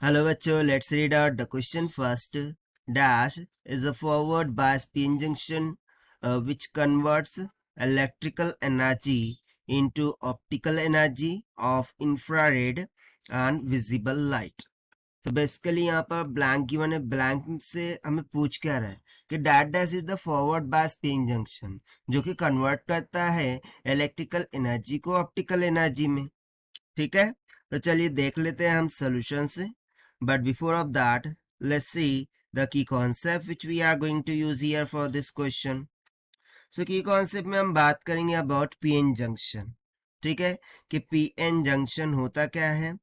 Hello बच्चों, let's read out the question first. Dash is a forward bias PN junction which converts electrical energy into optical energy of infrared and visible light. तो basically यहाँ पर blank given है, blank से हमें पूछ क्या रहा है कि dash is the forward bias PN junction जो कि कन्वर्ट करता है इलेक्ट्रिकल एनर्जी को ऑप्टिकल एनर्जी में। ठीक है, तो चलिए देख लेते हैं हम सोल्यूशन से। But before of that let's see the key concept which we are going to use here for this question. So key concept में हम बात करेंगे अबाउट पीएन जंक्शन। ठीक है, कि पीएन जंक्शन होता क्या है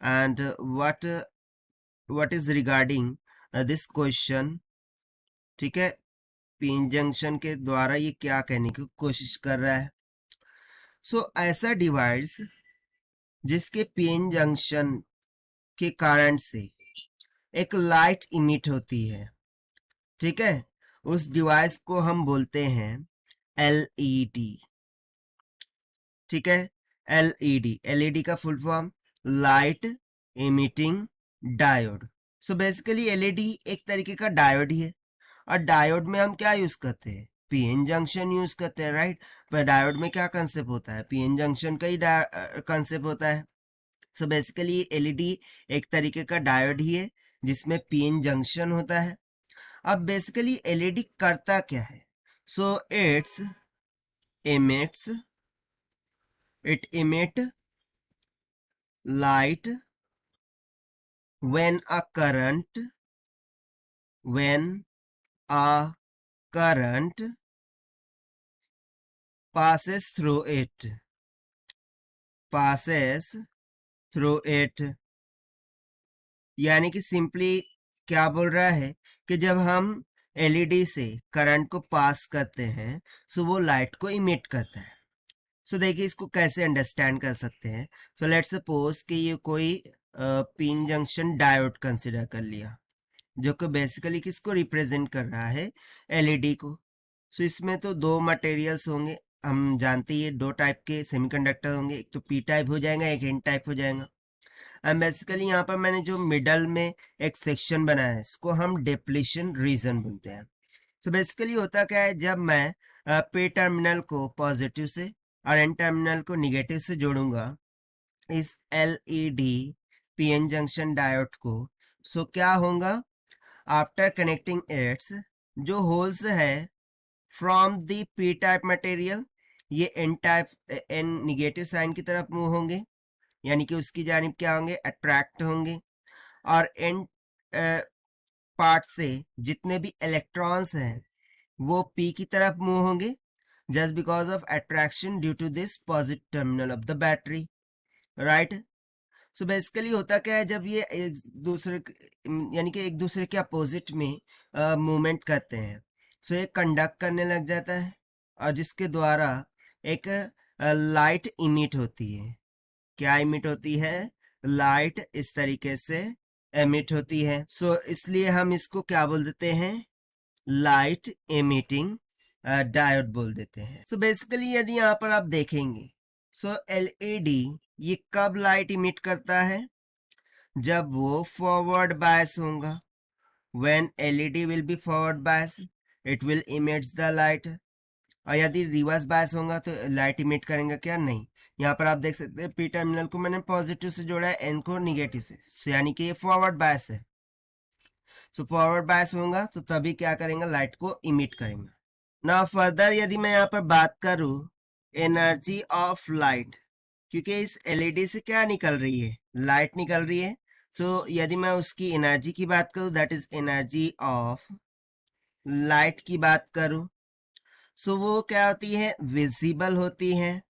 and what is regarding this question. ठीक है, पीएन जंक्शन के द्वारा ये क्या कहने की कोशिश कर रहा है। सो ऐसा डिवाइस जिसके पीएन जंक्शन के कारण से एक लाइट इमिट होती है, ठीक है, उस डिवाइस को हम बोलते हैं एलईडी। ठीक है, एलईडी का full form light emitting diode. So basically LED एक तरीके का डायोड ही है, और डायोड में हम क्या यूज करते हैं, पीएन जंक्शन यूज करते हैं, राइट। पर डायोड में क्या कंसेप्ट होता है, पीएन जंक्शन का ही कंसेप्ट होता है। सो बेसिकली एलईडी एक तरीके का डायोड ही है जिसमें पीएन जंक्शन होता है। अब बेसिकली एलईडी करता क्या है, सो it emit light when a current passes through it। यानी कि सिंपली क्या बोल रहा है कि जब हम एलईडी से करंट को पास करते हैं सो वो लाइट को इमिट करता है। सो देखिए इसको कैसे अंडरस्टैंड कर सकते हैं। सो लेट्स सपोज कि ये कोई पिन जंक्शन डायोड कंसिडर कर लिया जो कि बेसिकली किसको रिप्रेजेंट कर रहा है, एलईडी को। सो इसमें तो दो मटेरियल्स होंगे, हम जानते ही दो टाइप के सेमीकंडक्टर होंगे, एक तो पी टाइप हो जाएगा, एक एन टाइप हो जाएगा। एंड बेसिकली यहाँ पर मैंने जो मिडल में एक सेक्शन बनाया है इसको हम डिप्लीशन रीजन बोलते हैं। सो बेसिकली होता क्या है, जब मैं पी टर्मिनल को पॉजिटिव से और एन टर्मिनल को निगेटिव से जोड़ूंगा इस एलईडी पीएन जंक्शन डायोड को, सो क्या होगा, आफ्टर कनेक्टिंग इट्स जो होल्स है from the P type material ये N type N negative sign की तरफ मूव होंगे, यानी कि उसकी जानिब क्या होंगे, अट्रैक्ट होंगे। और एन पार्ट से जितने भी इलेक्ट्रॉन्स हैं वो पी की तरफ मूव होंगे just because of attraction due to this positive terminal of the battery, right. So basically होता क्या है, जब ये एक दूसरे यानी कि एक दूसरे के अपोजिट में मूवमेंट करते हैं सो ये कंडक्ट करने लग जाता है और जिसके द्वारा एक लाइट इमिट होती है। क्या इमिट होती है, लाइट इस तरीके से एमिट होती है। सो इसलिए हम इसको क्या बोल देते हैं, लाइट एमिटिंग डायोड बोल देते हैं। सो बेसिकली यदि यहाँ पर आप देखेंगे सो एलईडी ये कब लाइट इमिट करता है, जब वो फॉरवर्ड बायस होगा। When LED will be forward bias it will emits the light. और यदि रिवर्स बायस होगा तो लाइट इमिट करेंगे क्या, नहीं। यहाँ पर आप देख सकते हैं पी टर्मिनल को मैंने पॉजिटिव से जोड़ा है, एन को निगेटिव से, यानी कि ये फॉरवर्ड बायस है। सो फॉरवर्ड बायस होगा तो तभी क्या करेंगे, लाइट को इमिट करेंगे। ना फर्दर यदि मैं यहाँ पर बात करूं एनर्जी ऑफ लाइट, क्योंकि इस एलईडी से क्या निकल रही है, लाइट निकल रही है। सो यदि मैं उसकी एनर्जी की बात करूं that is energy of light की बात करूं, सो वो क्या होती है, विजिबल होती है।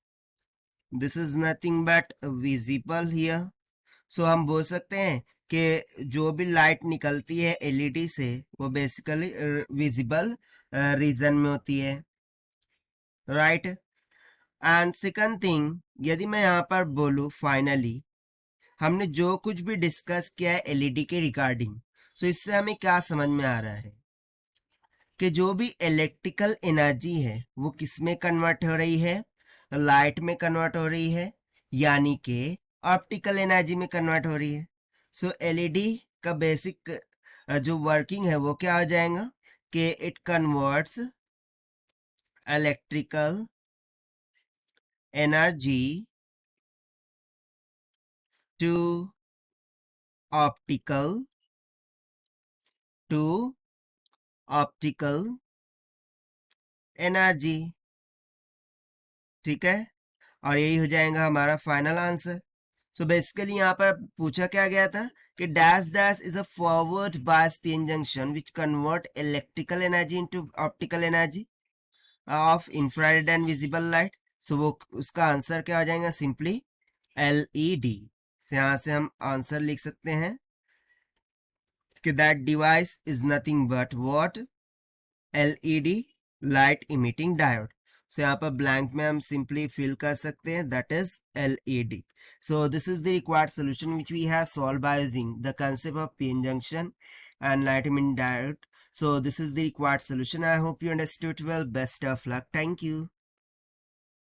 This is nothing but visible here. So हम बोल सकते हैं कि जो भी लाइट निकलती है एलईडी से वो बेसिकली विजिबल रीजन में होती है, राइट। एंड सेकंड थिंग, यदि मैं यहाँ पर बोलूँ फाइनली हमने जो कुछ भी डिस्कस किया है एलईडी के रिगार्डिंग, सो इससे हमें क्या समझ में आ रहा है कि जो भी इलेक्ट्रिकल एनर्जी है वो किस में कन्वर्ट हो रही है, लाइट में कन्वर्ट हो रही है, यानी कि ऑप्टिकल एनर्जी में कन्वर्ट हो रही है। सो एलईडी का बेसिक जो वर्किंग है वो क्या हो जाएगा कि it converts electrical energy to optical energy. ठीक है, और यही हो जाएगा हमारा फाइनल आंसर। सो बेसिकली यहाँ पर पूछा क्या गया था कि dash dash is a forward bias PN junction which convert electrical energy into optical energy of infrared and visible light. So वो उसका आंसर क्या हो जाएगा, सिंपली एलईडी। से यहाँ से हम आंसर लिख सकते हैं कि that device is nothing but what, LED, light emitting diode. So यहाँ पर ब्लैंक में हम सिंपली फिल कर सकते हैं, that is LED. So this is the required solution which we have solved by using the concept of PN junction and light emitting diode. So this is the required solution. I hope you understood well. Best of luck. Thank you.